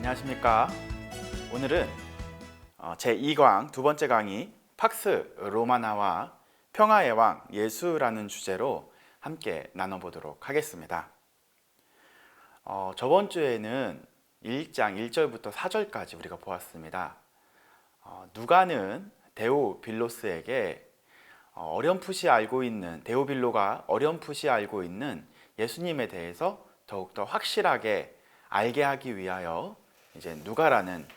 안녕하십니까. 오늘은 제2강 두 번째 강의 팍스 로마나와 평화의 왕 예수라는 주제로 함께 나눠보도록 하겠습니다. 저번 주에는 1장 1절부터 4절까지 우리가 보았습니다. 누가는 데오빌로스에게 데오빌로가 어렴풋이 알고 있는 예수님에 대해서 더욱더 확실하게 알게 하기 위하여 이제 누가라는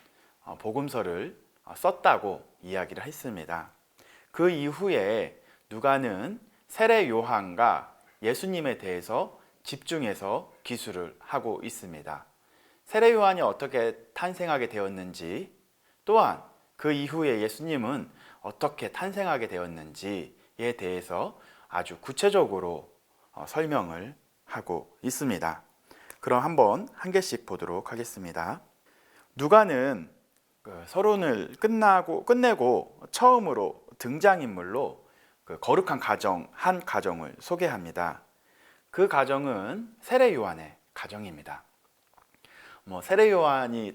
복음서를 썼다고 이야기를 했습니다. 그 이후에 누가는 세례 요한과 예수님에 대해서 집중해서 기술을 하고 있습니다. 세례 요한이 어떻게 탄생하게 되었는지, 또한 그 이후에 예수님은 어떻게 탄생하게 되었는지에 대해서 아주 구체적으로 설명을 하고 있습니다. 그럼 한번 한 개씩 보도록 하겠습니다. 누가는 서론을 끝내고 처음으로 등장인물로 거룩한 가정 한 가정을 소개합니다. 그 가정은 세례 요한의 가정입니다. 세례 요한이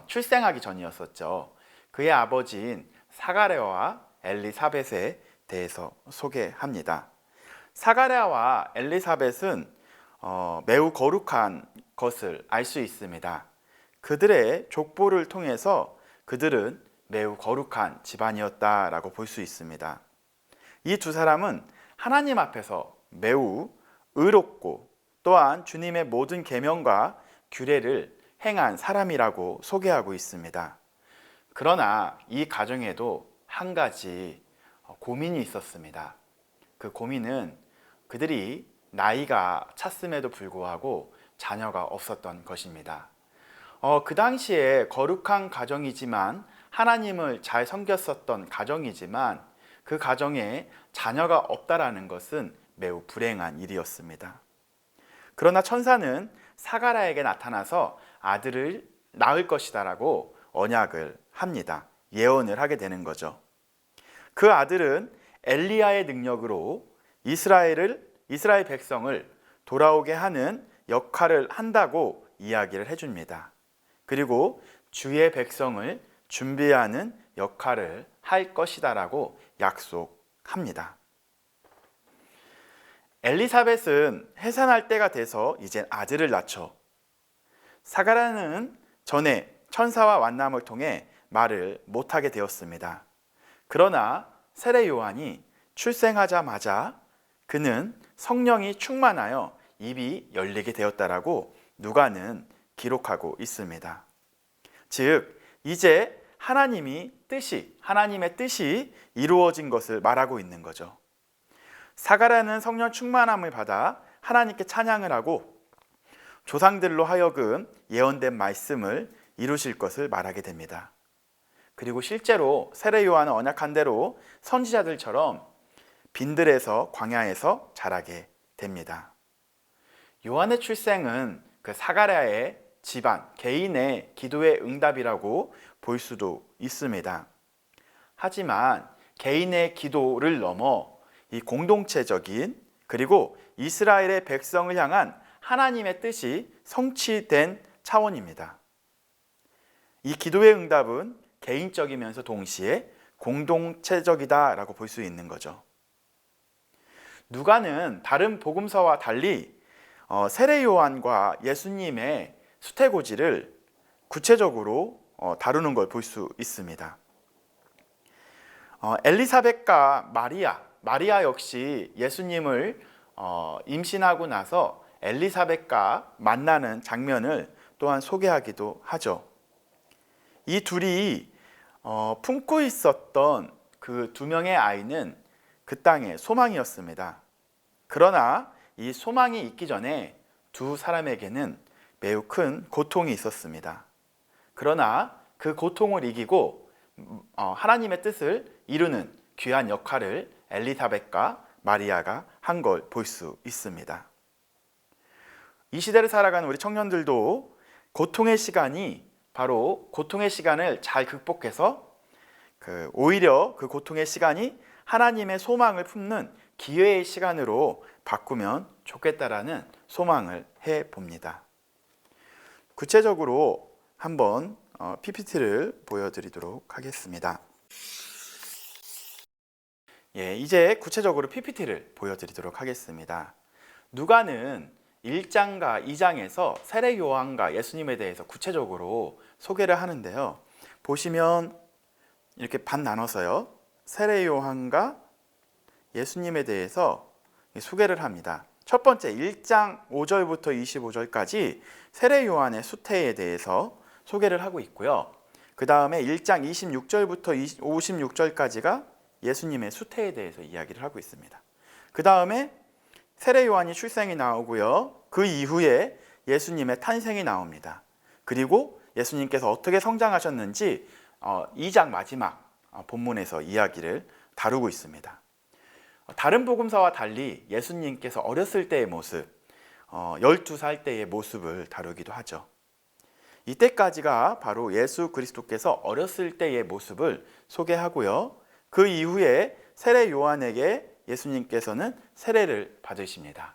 출생하기 전이었었죠. 그의 아버지인 사가랴와 엘리사벳에 대해서 소개합니다. 사가랴와 엘리사벳은 매우 거룩한 것을 알 수 있습니다. 그들의 족보를 통해서 그들은 매우 거룩한 집안이었다라고 볼 수 있습니다. 이 두 사람은 하나님 앞에서 매우 의롭고 또한 주님의 모든 계명과 규례를 행한 사람이라고 소개하고 있습니다. 그러나 이 가정에도 한 가지 고민이 있었습니다. 그 고민은 그들이 나이가 찼음에도 불구하고 자녀가 없었던 것입니다. 그 당시에 거룩한 가정이지만 하나님을 잘 섬겼었던 가정이지만 그 가정에 자녀가 없다라는 것은 매우 불행한 일이었습니다. 그러나 천사는 사가랴에게 나타나서 아들을 낳을 것이다라고 언약을 합니다. 예언을 하게 되는 거죠. 그 아들은 엘리야의 능력으로 이스라엘 백성을 돌아오게 하는 역할을 한다고 이야기를 해줍니다. 그리고 주의 백성을 준비하는 역할을 할 것이다라고 약속합니다. 엘리사벳은 해산할 때가 돼서 이제 아들을 낳죠. 사가랴는 전에 천사와 만남을 통해 말을 못하게 되었습니다. 그러나 세례 요한이 출생하자마자 그는 성령이 충만하여 입이 열리게 되었다라고 누가는 기록하고 있습니다. 즉 이제 하나님의 뜻이 이루어진 것을 말하고 있는 거죠. 사가랴는 성령 충만함을 받아 하나님께 찬양을 하고 조상들로 하여금 예언된 말씀을 이루실 것을 말하게 됩니다. 그리고 실제로 세례 요한은 언약한 대로 선지자들처럼 빈들에서 광야에서 자라게 됩니다. 요한의 출생은 그 사가랴의 집안, 개인의 기도의 응답이라고 볼 수도 있습니다. 하지만 개인의 기도를 넘어 이 공동체적인 그리고 이스라엘의 백성을 향한 하나님의 뜻이 성취된 차원입니다. 이 기도의 응답은 개인적이면서 동시에 공동체적이다라고 볼 수 있는 거죠. 누가는 다른 복음서와 달리 세례 요한과 예수님의 수태고지를 구체적으로 다루는 걸 볼 수 있습니다. 엘리사벳과 마리아 역시 예수님을 임신하고 나서 엘리사벳과 만나는 장면을 또한 소개하기도 하죠. 이 둘이 품고 있었던 그 두 명의 아이는 그 땅의 소망이었습니다. 그러나 이 소망이 있기 전에 두 사람에게는 매우 큰 고통이 있었습니다. 그러나 그 고통을 이기고 하나님의 뜻을 이루는 귀한 역할을 엘리사벳과 마리아가 한 걸 볼 수 있습니다. 이 시대를 살아가는 우리 청년들도 고통의 시간을 잘 극복해서 오히려 그 고통의 시간이 하나님의 소망을 품는 기회의 시간으로 바꾸면 좋겠다라는 소망을 해봅니다. 구체적으로 한번 PPT를 보여드리도록 하겠습니다. 예, 이제 구체적으로 PPT를 보여드리도록 하겠습니다. 누가는 1장과 2장에서 세례 요한과 예수님에 대해서 구체적으로 소개를 하는데요. 보시면 이렇게 반 나눠서요. 세례 요한과 예수님에 대해서 소개를 합니다. 첫 번째 1장 5절부터 25절까지 세례 요한의 수태에 대해서 소개를 하고 있고요. 그 다음에 1장 26절부터 56절까지가 예수님의 수태에 대해서 이야기를 하고 있습니다. 그 다음에 세례 요한이 출생이 나오고요. 그 이후에 예수님의 탄생이 나옵니다. 그리고 예수님께서 어떻게 성장하셨는지 2장 마지막 본문에서 이야기를 다루고 있습니다. 다른 복음서와 달리 예수님께서 어렸을 때의 모습, 12살 때의 모습을 다루기도 하죠. 이때까지가 바로 예수 그리스도께서 어렸을 때의 모습을 소개하고요. 그 이후에 세례 요한에게 예수님께서는 세례를 받으십니다.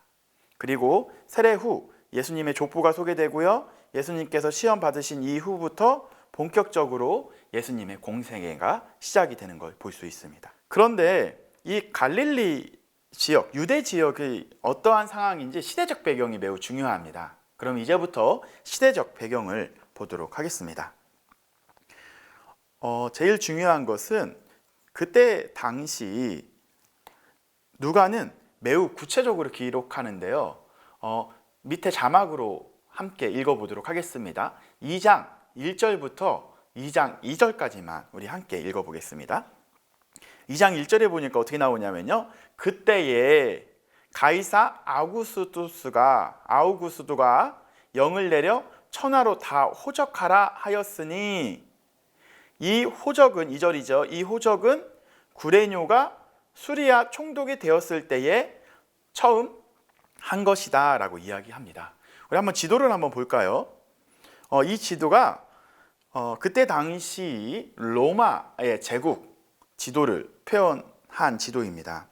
그리고 세례 후 예수님의 족보가 소개되고요. 예수님께서 시험 받으신 이후부터 본격적으로 예수님의 공생애가 시작이 되는 걸 볼 수 있습니다. 그런데 이 갈릴리 지역, 유대 지역의 어떠한 상황인지 시대적 배경이 매우 중요합니다. 그럼 이제부터 시대적 배경을 보도록 하겠습니다. 제일 중요한 것은 그때 당시 누가는 매우 구체적으로 기록하는데요. 밑에 자막으로 함께 읽어보도록 하겠습니다. 2장 1절부터 2장 2절까지만 우리 함께 읽어보겠습니다. 2장 1절에 보니까 어떻게 나오냐면요. 그때에 가이사 아우구스두가 영을 내려 천하로 다 호적하라 하였으니, 이 호적은 2절이죠. 이 호적은 구레뇨가 수리아 총독이 되었을 때에 처음 한 것이다 라고 이야기합니다. 우리 한번 지도를 한번 볼까요? 이 지도가 그때 당시 로마의 제국 지도를 표현한 지도입니다.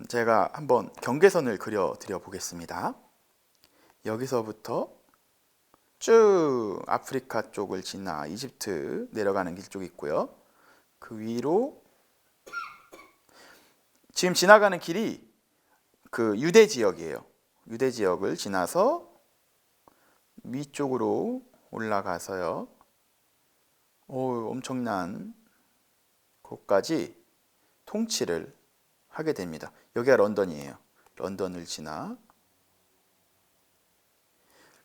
제가 한번 경계선을 그려드려 보겠습니다. 여기서부터 쭉 아프리카 쪽을 지나 이집트 내려가는 길 쪽 있고요. 그 위로 지금 지나가는 길이 그 유대 지역이에요. 유대 지역을 지나서 위쪽으로 올라가서요. 엄청난 곳까지 통치를 하게 됩니다. 여기가 런던이에요. 런던을 지나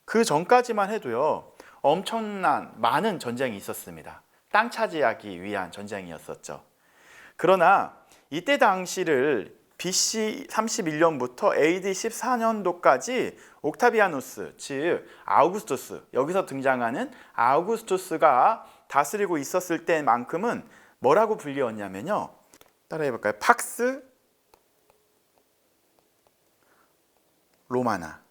그 전까지만 해도요. 엄청난 많은 전쟁이 있었습니다. 땅 차지하기 위한 전쟁이었었죠. 그러나 이때 당시를 BC 31년부터 AD 14년도까지 옥타비아누스, 즉 아우구스투스, 여기서 등장하는 아우구스투스가 다스리고 있었을 때만큼은 뭐라고 불리웠냐면요. 따라해 볼까요? 팍스 로마나.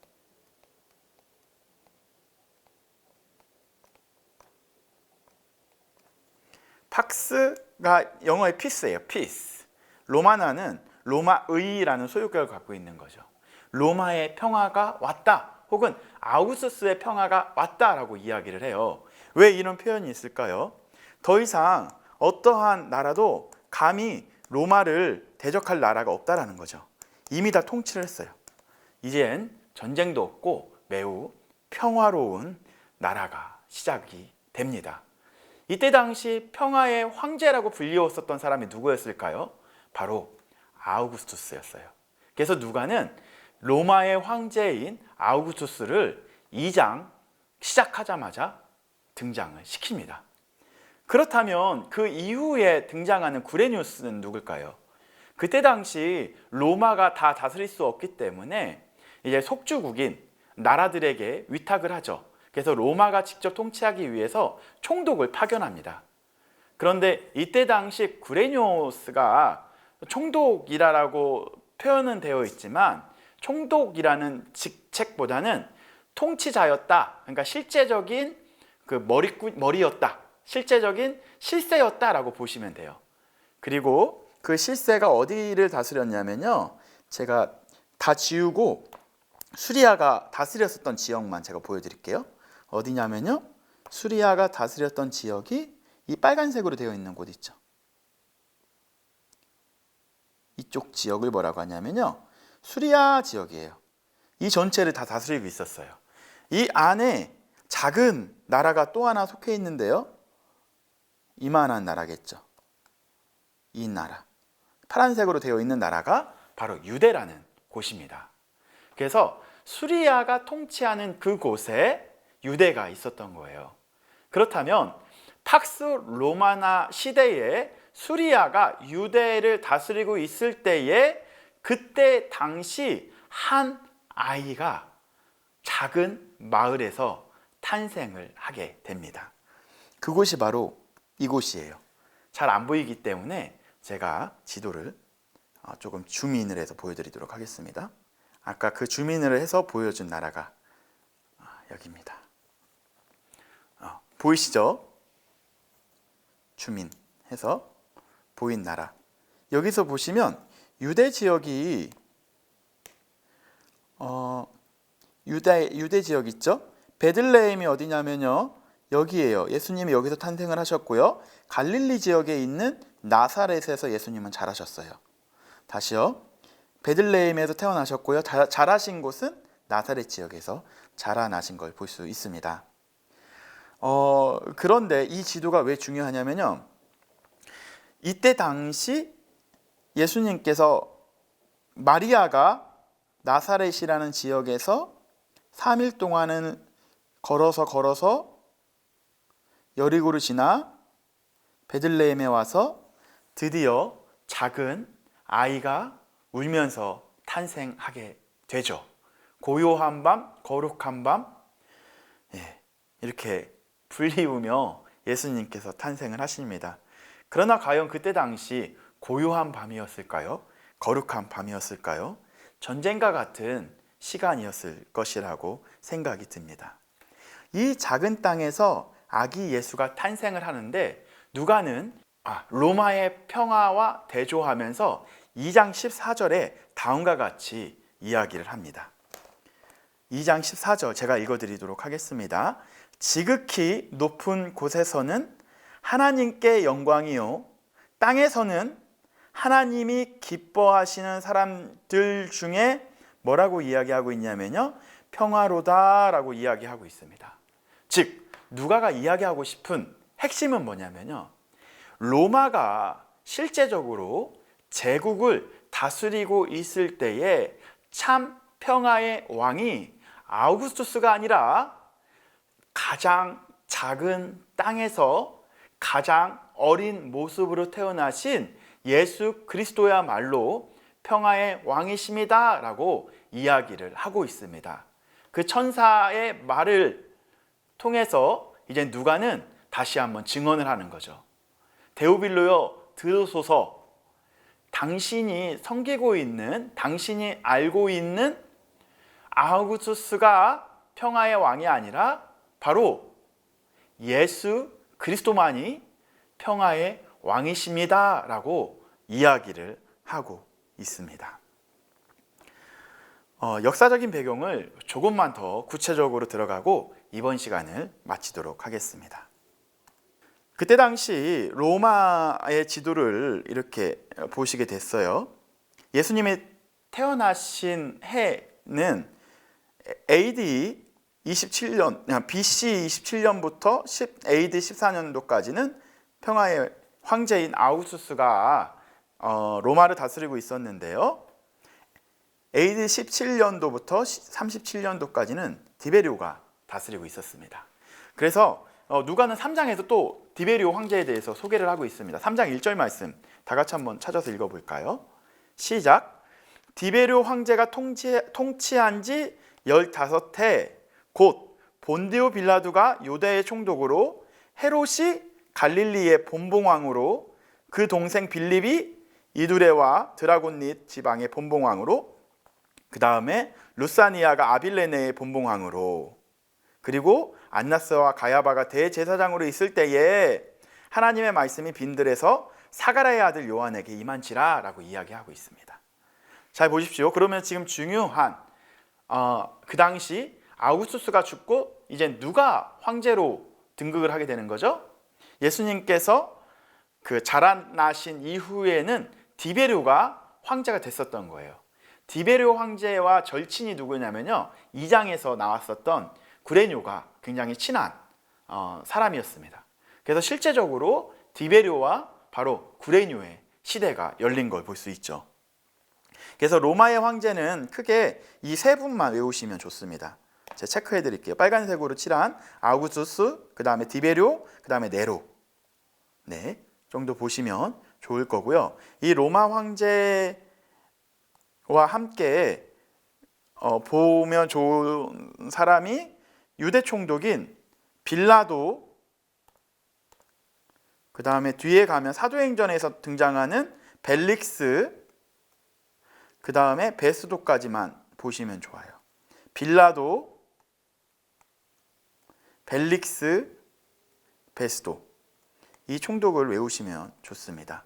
팍스가 영어의 피스예요. 피스. 로마나는 로마의라는 소유격을 갖고 있는 거죠. 로마의 평화가 왔다, 혹은 아우구스투스의 평화가 왔다라고 이야기를 해요. 왜 이런 표현이 있을까요? 더 이상 어떠한 나라도 감히 로마를 대적할 나라가 없다라는 거죠. 이미 다 통치를 했어요. 이젠 전쟁도 없고 매우 평화로운 나라가 시작이 됩니다. 이때 당시 평화의 황제라고 불리웠었던 사람이 누구였을까요? 바로 아우구스투스였어요. 그래서 누가는 로마의 황제인 아우구스투스를 2장 시작하자마자 등장을 시킵니다. 그렇다면 그 이후에 등장하는 구레뉴스는 누굴까요? 그때 당시 로마가 다 다스릴 수 없기 때문에 이제 속주국인 나라들에게 위탁을 하죠. 그래서 로마가 직접 통치하기 위해서 총독을 파견합니다. 그런데 이때 당시 구레뇨스가 총독이라고 표현은 되어 있지만 총독이라는 직책보다는 통치자였다. 그러니까 실제적인 그 머리였다. 실제적인 실세였다라고 보시면 돼요. 그리고 그 실세가 어디를 다스렸냐면요. 제가 다 지우고 수리아가 다스렸었던 지역만 제가 보여드릴게요. 어디냐면요. 수리아가 다스렸던 지역이 이 빨간색으로 되어 있는 곳 있죠. 이쪽 지역을 뭐라고 하냐면요, 수리아 지역이에요. 이 전체를 다 다스리고 있었어요. 이 안에 작은 나라가 또 하나 속해 있는데요, 이만한 나라겠죠. 이 나라, 파란색으로 되어 있는 나라가 바로 유대라는 곳입니다. 그래서 수리아가 통치하는 그곳에 유대가 있었던 거예요. 그렇다면 팍스 로마나 시대에 수리아가 유대를 다스리고 있을 때에 그때 당시 한 아이가 작은 마을에서 탄생을 하게 됩니다. 그곳이 바로 이곳이에요. 잘 안 보이기 때문에 제가 지도를 조금 줌인을 해서 보여드리도록 하겠습니다. 아까 그 줌인을 해서 보여준 나라가 여기입니다. 보이시죠? 줌인해서 보인 나라. 여기서 보시면 유대 지역이 유대 지역 있죠? 베들레헴이 어디냐면요, 여기에요. 예수님이 여기서 탄생을 하셨고요. 갈릴리 지역에 있는 나사렛에서 예수님은 자라셨어요. 다시요. 베들레헴에서 태어나셨고요. 자라신 곳은 나사렛 지역에서 자라나신 걸 볼 수 있습니다. 그런데 이 지도가 왜 중요하냐면요, 이때 당시 예수님께서 마리아가 나사렛이라는 지역에서 3일 동안은 걸어서 여리고를 지나 베들레헴에 와서 드디어 작은 아이가 울면서 탄생하게 되죠. 고요한 밤, 거룩한 밤, 이렇게 불리우며 예수님께서 탄생을 하십니다. 그러나 과연 그때 당시 고요한 밤이었을까요? 거룩한 밤이었을까요? 전쟁과 같은 시간이었을 것이라고 생각이 듭니다. 이 작은 땅에서 아기 예수가 탄생을 하는데 누가는 로마의 평화와 대조하면서 2장 14절에 다음과 같이 이야기를 합니다. 2장 14절 제가 읽어드리도록 하겠습니다. 지극히 높은 곳에서는 하나님께 영광이요, 땅에서는 하나님이 기뻐하시는 사람들 중에 뭐라고 이야기하고 있냐면요, 평화로다라고 이야기하고 있습니다. 즉 누가가 이야기하고 싶은 핵심은 뭐냐면요, 로마가 실제적으로 제국을 다스리고 있을 때에 참 평화의 왕이 아우구스투스가 아니라 가장 작은 땅에서 가장 어린 모습으로 태어나신 예수 그리스도야말로 평화의 왕이십니다 라고 이야기를 하고 있습니다. 그 천사의 말을 통해서 이제 누가는 다시 한번 증언을 하는 거죠. 데오빌로여 들으소서, 당신이 섬기고 있는, 당신이 알고 있는 아우구스투스가 평화의 왕이 아니라 바로 예수 그리스도만이 평화의 왕이십니다 라고 이야기를 하고 있습니다. 역사적인 배경을 조금만 더 구체적으로 들어가고 이번 시간을 마치도록 하겠습니다. 그때 당시 로마의 지도를 이렇게 보시게 됐어요. 예수님이 태어나신 해는 AD 27년, BC 27년부터 AD 14년도까지는 평화의 황제인 아우구스투스가 로마를 다스리고 있었는데요. AD 17년도부터 37년도까지는 디베리오가 다스리고 있었습니다. 그래서 누가는 3장에서 또 디베리오 황제에 대해서 소개를 하고 있습니다. 3장 1절 말씀 다 같이 한번 찾아서 읽어볼까요? 시작. 디베리오 황제가 통치한 지 15해 곧 본디오 빌라도가 유대의 총독으로, 헤롯이 갈릴리의 본봉왕으로, 그 동생 빌립이 이두레와 드라곤릿 지방의 본봉왕으로, 그 다음에 루사니아가 아빌레네의 본봉왕으로, 그리고 안나스와 가야바가 대제사장으로 있을 때에 하나님의 말씀이 빈들에서 사가랴의 아들 요한에게 임한지라 라고 이야기하고 있습니다. 잘 보십시오. 그러면 지금 중요한 그 당시 아우구스투스가 죽고 이제 누가 황제로 등극을 하게 되는 거죠. 예수님께서 그 자라나신 이후에는 디베료가 황제가 됐었던 거예요. 디베료 황제와 절친이 누구냐면요, 2장에서 나왔었던 구레뇨가 굉장히 친한 사람이었습니다. 그래서 실제적으로 디베료와 바로 구레뇨의 시대가 열린 걸 볼 수 있죠. 그래서 로마의 황제는 크게 이 세 분만 외우시면 좋습니다. 제가 체크해 드릴게요. 빨간색으로 칠한 아우구스투스, 그 다음에 디베료, 그 다음에 네로. 네, 정도 보시면 좋을 거고요. 이 로마 황제와 함께 보면 좋은 사람이 유대 총독인 빌라도, 그 다음에 뒤에 가면 사도행전에서 등장하는 벨릭스, 그 다음에 베스도까지만 보시면 좋아요. 빌라도, 벨릭스, 베스도, 이 총독을 외우시면 좋습니다.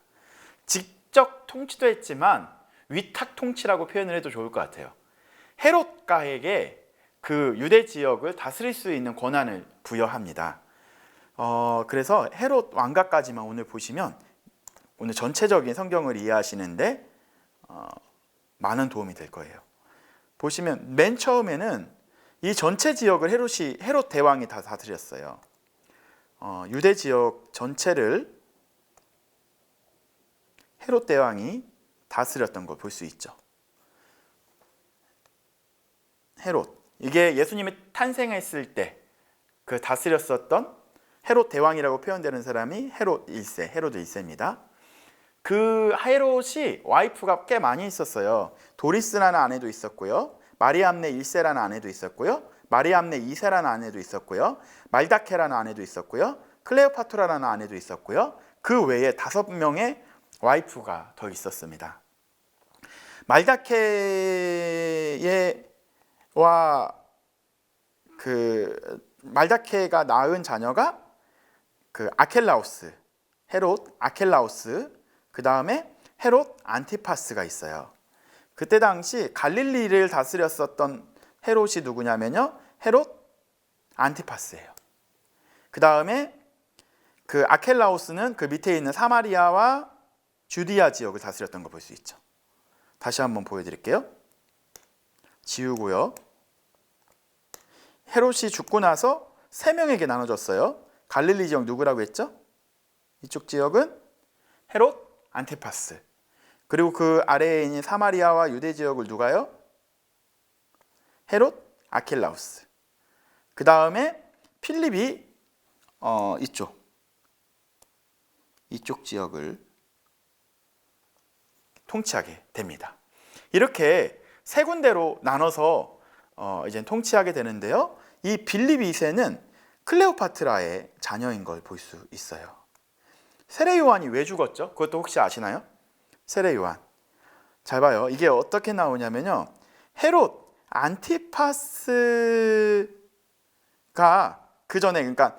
직접 통치도 했지만 위탁 통치라고 표현을 해도 좋을 것 같아요. 헤롯가에게 그 유대 지역을 다스릴 수 있는 권한을 부여합니다. 그래서 헤롯 왕가까지만 오늘 보시면 오늘 전체적인 성경을 이해하시는데 많은 도움이 될 거예요. 보시면 맨 처음에는 이 전체 지역을 헤롯 대왕이 다 다스렸어요. 유대 지역 전체를 헤롯 대왕이 다스렸던 걸 볼 수 있죠. 헤롯, 이게 예수님이 탄생했을 때 그 다스렸었던 헤롯 대왕이라고 표현되는 사람이 헤롯 1세입니다. 그 헤롯이 와이프가 꽤 많이 있었어요. 도리스라는 아내도 있었고요, 마리암네 1세라는 아내도 있었고요, 마리암네 2세라는 아내도 있었고요, 말다케라는 아내도 있었고요, 클레오파트라라는 아내도 있었고요. 그 외에 5명의 와이프가 더 있었습니다. 말다케가 낳은 자녀가 그 아켈라우스, 헤롯 아켈라우스, 그 다음에 헤롯 안티파스가 있어요. 그때 당시 갈릴리를 다스렸었던 헤롯이 누구냐면요, 헤롯 안티파스예요. 그 다음에 그 아켈라우스는 그 밑에 있는 사마리아와 주디아 지역을 다스렸던 걸 볼 수 있죠. 다시 한번 보여드릴게요. 지우고요. 헤롯이 죽고 나서 3명에게 나눠졌어요. 갈릴리 지역 누구라고 했죠? 이쪽 지역은 헤롯 안티파스. 그리고 그 아래에 있는 사마리아와 유대 지역을 누가요? 헤롯 아켈라우스. 그 다음에 필립이 이쪽 지역을 통치하게 됩니다. 이렇게 3군데로 나눠서 이제 통치하게 되는데요. 이 빌립 2세는 클레오파트라의 자녀인 걸 볼 수 있어요. 세례 요한이 왜 죽었죠? 그것도 혹시 아시나요? 세례 요한. 잘 봐요. 이게 어떻게 나오냐면요, 헤롯 안티파스가 그 전에, 그러니까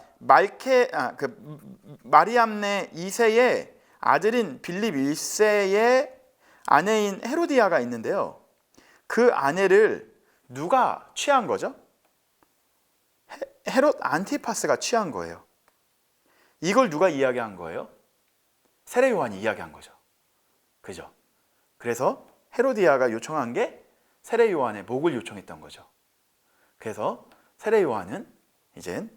마리암네 2세의 아들인 빌립 1세의 아내인 헤로디아가 있는데요. 그 아내를 누가 취한 거죠? 헤롯 안티파스가 취한 거예요. 이걸 누가 이야기한 거예요? 세례 요한이 이야기한 거죠. 그죠? 그래서 헤로디아가 요청한 게 세례 요한의 목을 요청했던 거죠. 그래서 세례 요한은 이젠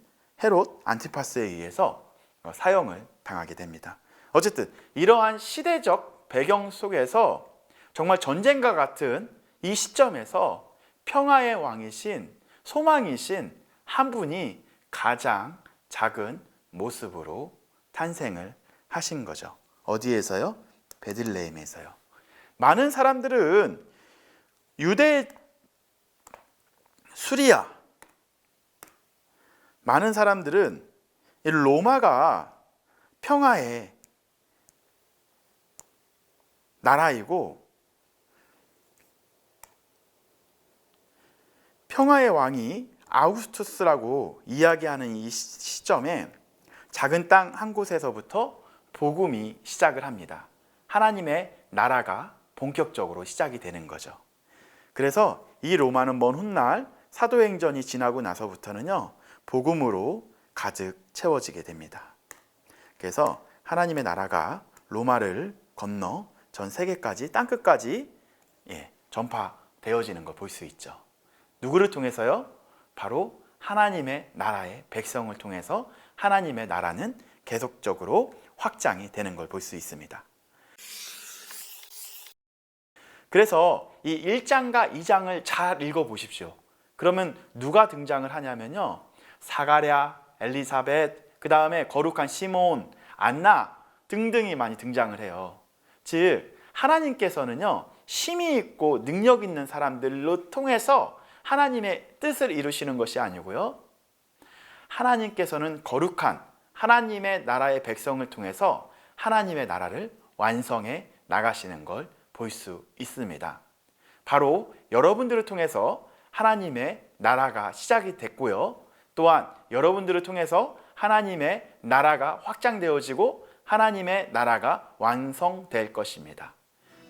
헤롯 안티파스에 의해서 사형을 당하게 됩니다. 어쨌든 이러한 시대적 배경 속에서 정말 전쟁과 같은 이 시점에서 평화의 왕이신, 소망이신 한 분이 가장 작은 모습으로 탄생을 하신 거죠. 어디에서요? 베들레헴에서요. 많은 사람들은 유대 수리아, 많은 사람들은 로마가 평화의 나라이고 평화의 왕이 아우구스투스라고 이야기하는 이 시점에 작은 땅 한 곳에서부터 복음이 시작을 합니다. 하나님의 나라가 본격적으로 시작이 되는 거죠. 그래서 이 로마는 먼 훗날 사도행전이 지나고 나서부터는요, 복음으로 가득 채워지게 됩니다. 그래서 하나님의 나라가 로마를 건너 전 세계까지 땅끝까지 전파되어지는 걸 볼 수 있죠. 누구를 통해서요? 바로 하나님의 나라의 백성을 통해서 하나님의 나라는 계속적으로 확장이 되는 걸 볼 수 있습니다. 그래서 이 1장과 2장을 잘 읽어보십시오. 그러면 누가 등장을 하냐면요, 사가랴, 엘리사벳, 그 다음에 거룩한 시몬, 안나 등등이 많이 등장을 해요. 즉 하나님께서는요, 힘이 있고 능력 있는 사람들로 통해서 하나님의 뜻을 이루시는 것이 아니고요, 하나님께서는 거룩한 하나님의 나라의 백성을 통해서 하나님의 나라를 완성해 나가시는 걸 볼 수 있습니다. 바로 여러분들을 통해서 하나님의 나라가 시작이 됐고요, 또한 여러분들을 통해서 하나님의 나라가 확장되어지고 하나님의 나라가 완성될 것입니다.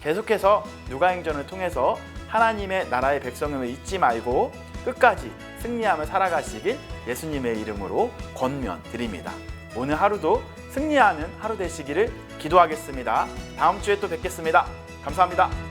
계속해서 누가행전을 통해서 하나님의 나라의 백성임을 잊지 말고 끝까지 승리하며 살아가시길 예수님의 이름으로 권면드립니다. 오늘 하루도 승리하는 하루 되시기를 기도하겠습니다. 다음 주에 또 뵙겠습니다. 감사합니다.